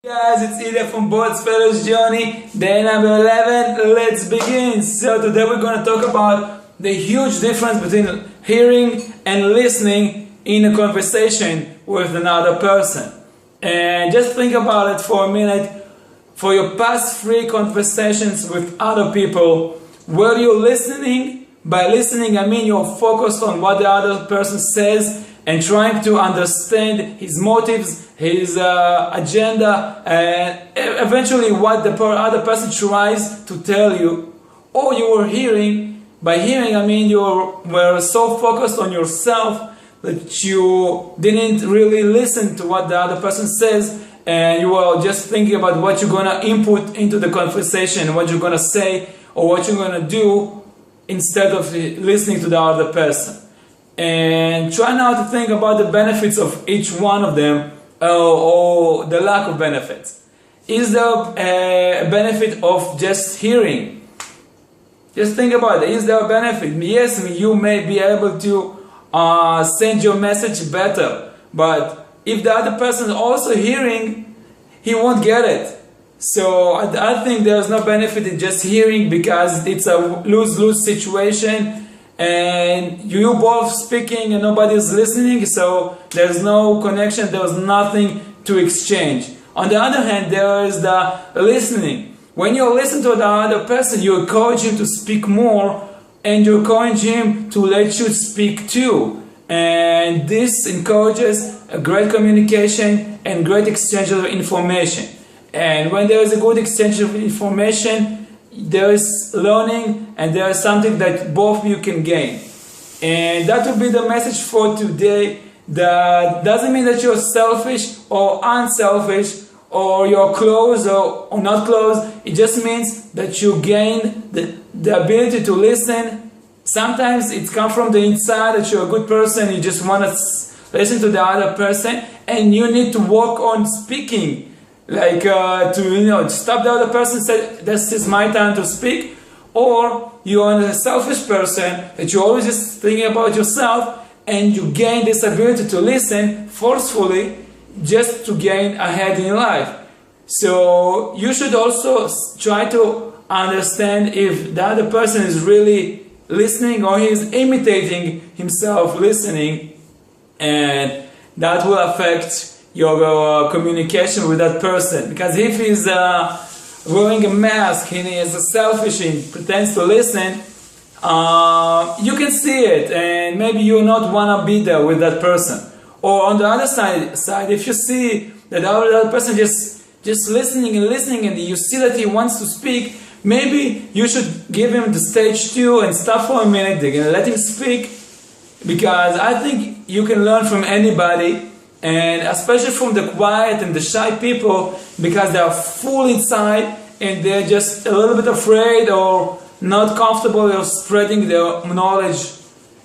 Guys, it's Ilya from Bold's Fellows Journey, day number 11. Let's begin. So today we're going to talk about the huge difference between hearing and listening in a conversation with another person. And just think about it for a minute. For your past 3 conversations with other people, were you listening? By listening, I mean you're focused on what the other person says and trying to understand his motives, his agenda, and eventually what the other person tries to tell you. Or you were hearing. By hearing, I mean you were so focused on yourself that you didn't really listen to what the other person says, and you were just thinking about what you're going to input into the conversation, what you're going to say, or what you're going to do instead of listening to the other person. And try now to think about the benefits of each one of them, or the lack of benefits. Is there a benefit of just hearing? Just think about it. Is there a benefit? Yes, you may be able to send your message better, but if the other person is also hearing, he won't get it. So I think there's no benefit in just hearing, because it's a lose-lose situation. And you both speaking and nobody's listening, so there's no connection, there's nothing to exchange. On the other hand, there is the listening. When you listen to the other person, you encourage him to speak more, and you encourage him to let you speak too. And this encourages a great communication and great exchange of information. And when there is a good exchange of information, there is learning, and there is something that both of you can gain. And that will be the message for today. That doesn't mean that you're selfish or unselfish, or you're close or not close. It just means that you gain the ability to listen. Sometimes it comes from the inside, that you're a good person, you just want to listen to the other person, and you need to work on speaking. Like to stop the other person, say this is my time to speak. Or you're a selfish person that you're always just thinking about yourself, and you gain this ability to listen forcefully just to gain ahead in life. So you should also try to understand if the other person is really listening or he's imitating himself listening, and that will affect your communication with that person. Because if he's wearing a mask and he is selfish and pretends to listen, you can see it, and maybe you not want to be there with that person. Or on the other side, if you see that the other person just listening and you see that he wants to speak, maybe you should give him the stage too and stop for a minute and let him speak. Because I think you can learn from anybody, and especially from the quiet and the shy people, because they are full inside and they're just a little bit afraid or not comfortable of spreading their knowledge.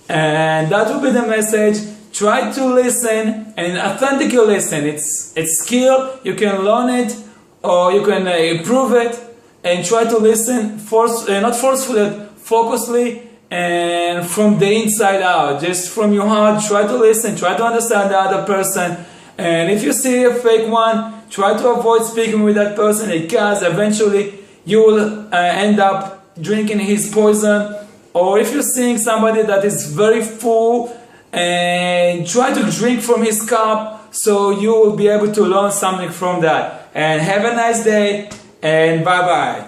And that will be the message. Try to listen, and authentically listen. It's skill. You can learn it, or you can improve it. And try to listen, not forcefully, focusedly, and from the inside out, just from your heart. Try to listen, try to understand the other person. And if you see a fake one, try to avoid speaking with that person, because eventually you will end up drinking his poison. Or if you're seeing somebody that is very full, and try to drink from his cup, so you will be able to learn something from that. And have a nice day, and bye bye.